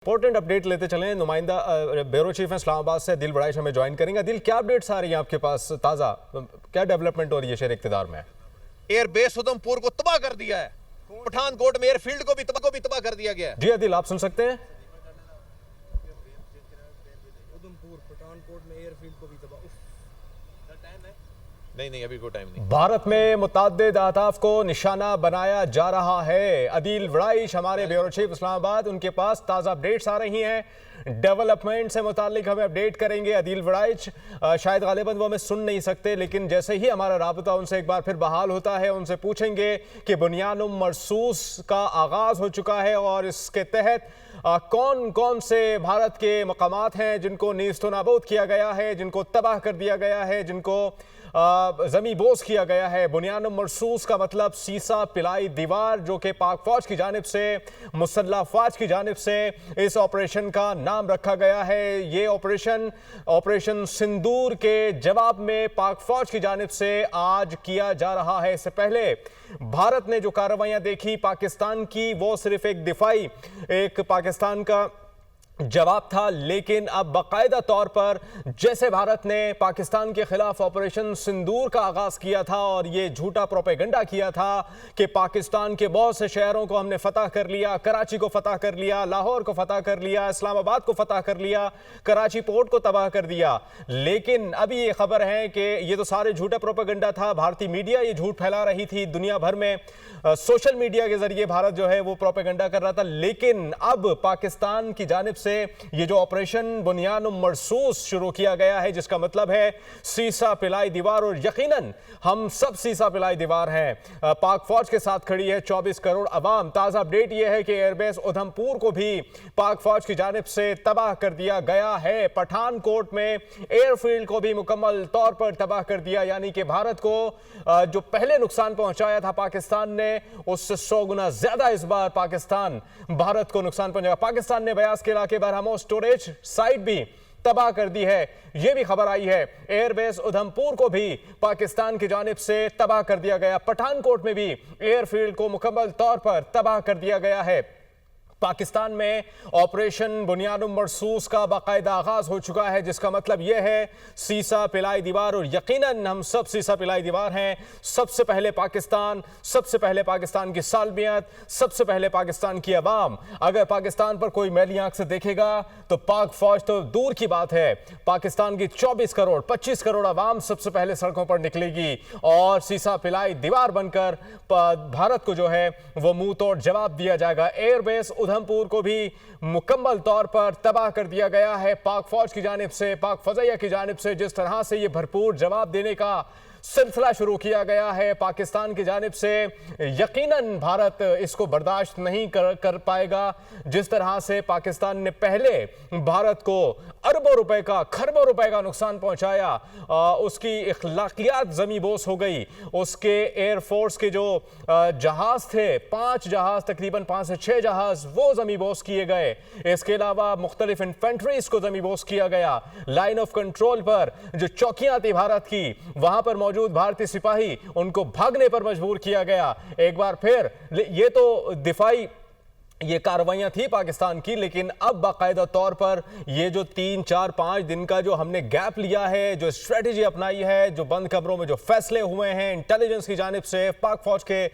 Important update लेते चलें। नुमाइंदा ब्यूरो चीफ इस्लामाबाद से दिल बड़ाइश हमें ज्वाइन करेंगे। दिल, क्या अपडेट्स आ रही हैं आपके पास ताज़ा? क्या डेवलपमेंट हो रही है शेर इक़्तिदार में? एयरबेस उधमपुर को तबाह कर दिया है। पठानकोट में एयरफील्ड को भी तबाह कर दिया गया है। जी दिल, आप सुन सकते हैं। उधमपुर पठानकोट में एयरफील्ड को भी तबाह। नहीं, अभी कोई टाइम नहीं। भारत में मुतअद्दिद अहदाफ को निशाना बनाया जा रहा है। अदील वड़ाइश हमारे ब्यूरो चीफ इस्लामाबाद, उनके पास ताज़ा अपडेट्स आ रही हैं। डेवलपमेंट से मुतालिक हमें अपडेट करेंगे अदील वड़ाइश। शायद गालिबन वो हमें सुन नहीं सकते, लेकिन जैसे ही हमारा राबता उनसे एक बार फिर बहाल होता है, उनसे पूछेंगे कि बुनियानुम मरसूस का आगाज़ हो चुका है और इसके तहत कौन कौन से भारत के मकामात हैं जिनको नीस्तो नाबूद किया गया है, जिनको तबाह कर दिया गया है, जिनको ज़मी बोस किया गया है। बुनियानुम मरसूस का मतलब सीसा पिलाई दीवार, जो कि पाक फौज की जानिब से, मुसल्लह फौज की जानिब से इस ऑपरेशन का नाम रखा गया है। ये ऑपरेशन सिंदूर के जवाब में पाक फौज की जानिब से आज किया जा रहा है। इससे पहले भारत ने जो कार्रवाइयां देखी पाकिस्तान की, वो सिर्फ एक पाकिस्तान का जवाब था, लेकिन अब बाकायदा तौर पर जैसे भारत ने पाकिस्तान के खिलाफ ऑपरेशन सिंदूर का आगाज किया था और ये झूठा प्रोपेगेंडा किया था कि पाकिस्तान के बहुत से शहरों को हमने फतह कर लिया, कराची को फतह कर लिया, लाहौर को फतह कर लिया, इस्लामाबाद को फतह कर लिया, कराची पोर्ट को तबाह कर दिया। लेकिन अभी ये खबर है कि ये तो सारे झूठा प्रोपेगेंडा था। भारतीय मीडिया ये झूठ फैला रही थी, दुनिया भर में सोशल मीडिया के जरिए भारत जो है वो प्रोपेगेंडा कर रहा था। लेकिन अब पाकिस्तान की जानिब से ये जो ऑपरेशन बुनियानुम मरसूस शुरू किया गया है, जिसका मतलब है सीसा पिलाई दीवार, और यकीनन हम सब सीसा पिलाई दीवार हैं। पाक फौज के साथ खड़ी है 24 करोड़ अवाम। ताज़ा अपडेट यह है कि एयरबेस उधमपुर को भी पाक फौज की जानिब से तबाह कर दिया गया है। पठानकोट में एयरफील्ड को भी मुकम्मल तौर पर तबाह कर दिया, यानी कि भारत को जो पहले नुकसान पहुंचाया था पाकिस्तान ने, उससे 100 गुना ज्यादा इस बार पाकिस्तान भारत को नुकसान पहुंचाएगा। पाकिस्तान ने बयास के इलाके बरहमोस स्टोरेज साइट भी तबाह कर दी है। यह भी खबर आई है एयरबेस उधमपुर को भी पाकिस्तान की जानिब से तबाह कर दिया गया। पठानकोट में भी एयरफील्ड को मुकम्मल तौर पर तबाह कर दिया गया है। पाकिस्तान में ऑपरेशन बुनियानुम मरसूस का बाकायदा आगाज हो चुका है, जिसका मतलब यह है सीसा पिलाई दीवार, और यकीनन हम सब सीसा पिलाई दीवार हैं। सबसे पहले पाकिस्तान की सालमियत, सबसे पहले पाकिस्तान की अवाम। अगर पाकिस्तान पर कोई मैली आंख से देखेगा तो पाक फौज तो दूर की बात है, पाकिस्तान की 25 करोड़ अवाम सबसे पहले सड़कों पर निकलेगी और सीसा पिलाई दीवार बनकर भारत को जो है वो मुंह तोड़ जवाब दिया जाएगा। एयरबेस उधमपुर को भी मुकम्मल तौर पर तबाह कर दिया गया है पाक फौज की जानिब से, पाक फज़ाइया की जानिब से। जिस तरह से ये भरपूर जवाब देने का सिलसिला शुरू किया गया है पाकिस्तान की जानिब से, यकीनन भारत इसको बर्दाश्त नहीं कर पाएगा। जिस तरह से पाकिस्तान ने पहले भारत को अरबों रुपए का, खरबों रुपए का नुकसान पहुंचाया, उसकी इखलाकियात ज़मीबोस हो गई। उसके एयरफोर्स के जो जहाज थे, 5 जहाज, तकरीबन 5 से 6 जहाज, वो ज़मीबोस किए गए। इसके अलावा मुख्तलिफ इन्फेंट्रीज को ज़मीबोस किया गया। लाइन ऑफ कंट्रोल पर जो चौकियां थी भारत की, वहां पर मौजूद भारतीय सिपाही, उनको भागने पर मजबूर किया गया। एक बार फिर ये तो दिफाई ये कार्रवाइयां थी पाकिस्तान की, लेकिन अब बाकायदा तौर पर ये जो 3, 4, 5 दिन का जो हमने गैप लिया है, जो स्ट्रेटेजी अपनाई है, जो बंद कमरों में जो फैसले हुए हैं इंटेलिजेंस की जानिब से, पाक फौज के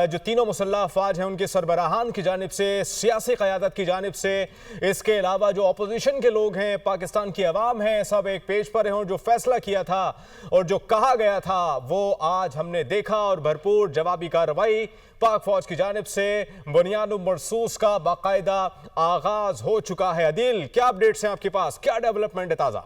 जो तीनों मुसल्लह अफवाज हैं उनके सरबराहान की जानिब से, सियासी क़यादत की जानिब से, इसके अलावा जो अपोजिशन के लोग हैं, पाकिस्तान की अवाम है, सब एक पेज पर हैं और जो फैसला किया था और जो कहा गया था वो आज हमने देखा, और भरपूर जवाबी कार्रवाई पाक फौज की जानिब से बुनियानुम मरसूस का बाकायदा आगाज हो चुका है। अदील, क्या अपडेट्स हैं आपके पास, क्या डेवलपमेंट है ताजा?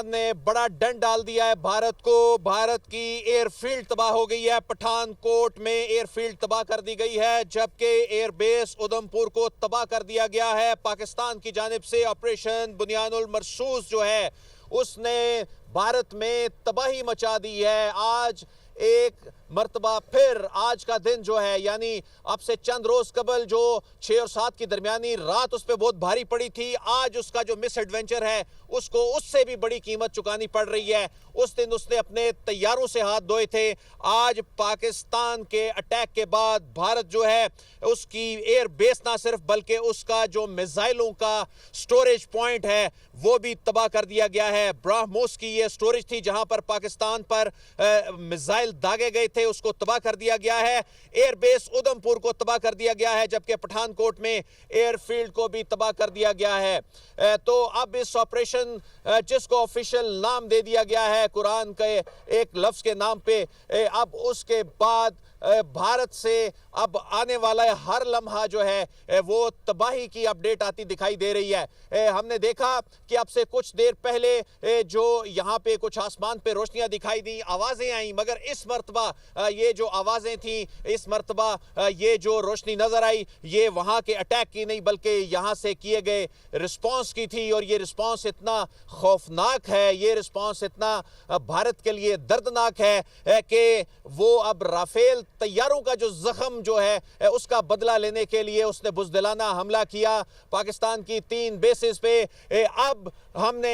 ने बड़ा डंड डाल दिया है भारत को। भारत की एयरफील्ड तबाह हो गई है। पठानकोट में एयरफील्ड तबाह कर दी गई है, जबकि एयरबेस उधमपुर को तबाह कर दिया गया है। पाकिस्तान की जानिब से ऑपरेशन बुनियानुल मरसूस जो है उसने भारत में तबाही मचा दी है। आज एक मर्तबा फिर आज का दिन जो है, यानी अब से चंद रोज कबल जो 6 और 7 की दरमियानी रात उस पर बहुत भारी पड़ी थी, आज उसका जो मिस एडवेंचर है उसको उससे भी बड़ी कीमत चुकानी पड़ रही है। उस दिन उसने अपने तैयारों से हाथ धोए थे। आज पाकिस्तान के अटैक के बाद भारत जो है उसकी एयर बेस ना सिर्फ बल्कि उसका जो मिसाइलों का स्टोरेज पॉइंट है वो भी तबाह कर दिया गया है। ब्रह्मोस की ये स्टोरेज थी जहां पर पाकिस्तान पर मिसाइल दागे गए थे, उसको तबाह कर दिया गया है। एयरबेस उधमपुर को तबाह कर दिया गया है, जबकि पठानकोट में एयरफील्ड को भी तबाह कर दिया गया है। तो अब इस ऑपरेशन जिसको ऑफिशियल नाम दे दिया गया है कुरान के एक लफ्ज के नाम पे, अब उसके बाद भारत से अब आने वाला हर लम्हा जो है वो तबाही की अपडेट आती दिखाई दे रही है। हमने देखा कि अब से कुछ देर पहले जो यहाँ पे कुछ आसमान पे रोशनियां दिखाई दी, आवाजें आई, मगर इस मर्तबा ये जो आवाजें थी, इस मर्तबा ये जो रोशनी नजर आई, ये वहां के अटैक की नहीं बल्कि यहाँ से किए गए रिस्पॉन्स की थी। और ये रिस्पॉन्स इतना खौफनाक है, ये रिस्पॉन्स इतना भारत के लिए दर्दनाक है कि वो अब राफेल तैयारों का जो जख्म जो है उसका बदला लेने के लिए उसने बुज़दिलाना हमला किया पाकिस्तान की 3 बेसिस पे। अब हमने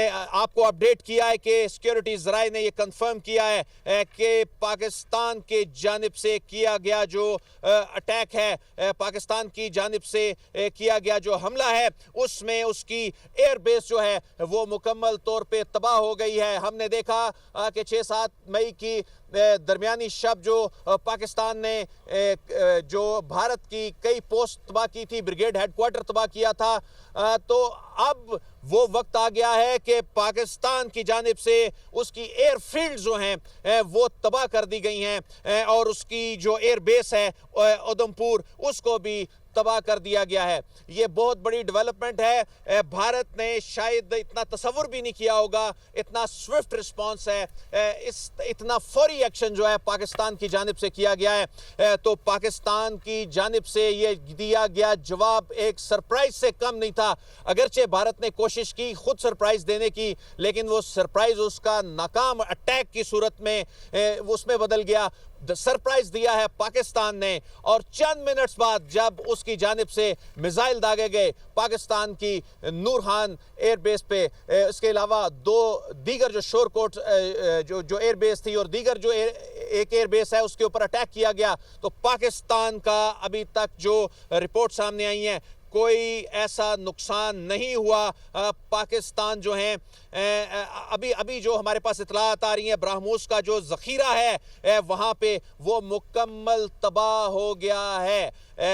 आपको अपडेट किया है कि सिक्योरिटी ज़राए ने यह कंफर्म किया है कि पाकिस्तान के जानिब से किया गया जो अटैक है, पाकिस्तान की जानिब से किया गया जो हमला है, उसमें उसकी एयरबेस जो है वो मुकम्मल तौर पे तबाह हो गई है। हमने देखा कि 6-7 मई की दरमियानी शब जो पाकिस्तान ने जो भारत की कई पोस्ट तबाह की थी, ब्रिगेड हेडक्वार्टर तबाह किया था, तो अब वो वक्त आ गया है कि पाकिस्तान की जानिब से उसकी एयरफील्ड जो हैं वो तबाह कर दी गई हैं और उसकी जो एयरबेस है उधमपुर उसको भी तबाह कर दिया गया है। ये बहुत बड़ी डेवलपमेंट है। भारत ने शायद इतना तसव्वुर भी नहीं किया होगा, इतना स्विफ्ट रिस्पांस है, इतना फौरी एक्शन जो है पाकिस्तान की जानिब से किया गया है। तो पाकिस्तान की जानिब से ये दिया गया जवाब एक सरप्राइज से कम नहीं था। अगरचे भारत ने कोशिश की खुद सरप्राइज देने की, लेकिन वो सरप्राइज उसका नाकाम अटैक की सूरत में उसमें बदल गया। सरप्राइज दिया है पाकिस्तान ने, और चंद मिनट्स बाद जब उसकी जानिब से मिसाइल दागे गए पाकिस्तान की नूरहान एयरबेस पे, इसके अलावा 2 दीगर जो शोरकोट जो एयरबेस थी और दीगर जो एक एयरबेस है उसके ऊपर अटैक किया गया। तो पाकिस्तान का अभी तक जो रिपोर्ट सामने आई है कोई ऐसा नुकसान नहीं हुआ। पाकिस्तान जो है अभी जो हमारे पास इतलात आ रही हैं, ब्रह्मोस का जो ज़ख़ीरा है वहाँ पे वो मुकम्मल तबाह हो गया है।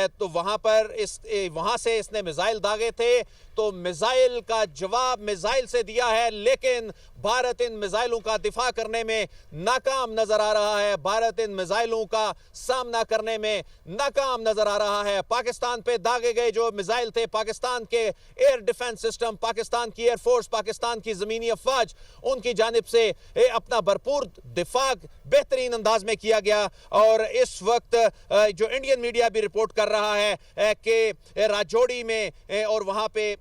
तो वहाँ से इसने मिसाइल दागे थे, तो मिसाइल का जवाब मिसाइल से दिया है, लेकिन भारत इन मिसाइलों का दिफा करने में नाकाम नजर आ रहा है। भारत इन मिसाइलों का सामना करने में नाकाम नजर आ रहा है। पाकिस्तान पे दागे गए जो मिसाइल थे, पाकिस्तान के एयर डिफेंस सिस्टम, पाकिस्तान की एयरफोर्स, पाकिस्तान की ज़मीनी अफवाज, उनकी जानिब से अपना भरपूर दिफा बेहतरीन अंदाज में किया गया। और इस वक्त जो इंडियन मीडिया भी रिपोर्ट कर रहा है कि राजौरी में और वहाँ पे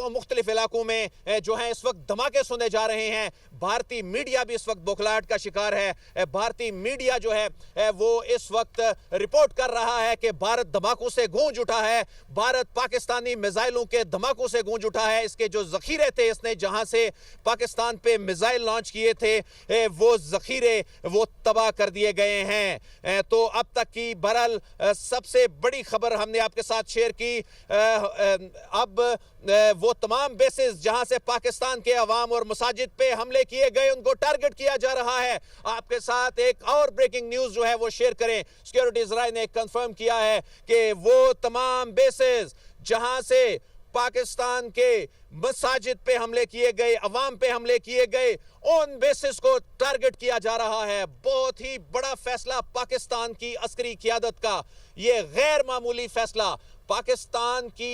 मुख्तलिफ इलाकों में जो है इस वक्त धमाके सुने जा रहे हैं। भारतीय मीडिया भी इस वक्त बौखलाहट का शिकार है। भारतीय मीडिया जो है वो इस वक्त रिपोर्ट कर रहा है कि भारत धमाकों से गूंज उठा है, भारत पाकिस्तानी मिसाइलों के धमाकों से गूंज उठा है। इसके जो जखीरे थे, इसने जहां से पाकिस्तान पे मिसाइल लॉन्च किए थे वो जखीरे वो तबाह कर दिए गए हैं। तो अब तक की बहरहाल सबसे बड़ी खबर हमने आपके साथ शेयर की। अब वो तमाम बेसिस जहां से पाकिस्तान के अवाम और मसाजिद पे हमले किए गए उनको टारगेट किया जा रहा है। आपके साथ एक और ब्रेकिंग न्यूज जो है वो शेयर करें। सिक्योरिटी ज़राए ने कंफर्म किया है कि वो तमाम बेसिस जहां से पाकिस्तान के मसाजिद पे हमले किए गए, अवाम पे हमले किए गए, उन बेसिस को टारगेट किया जा रहा है। बहुत ही बड़ा फैसला पाकिस्तान की अस्करी क़यादत का, ये गैर मामूली फैसला। पाकिस्तान की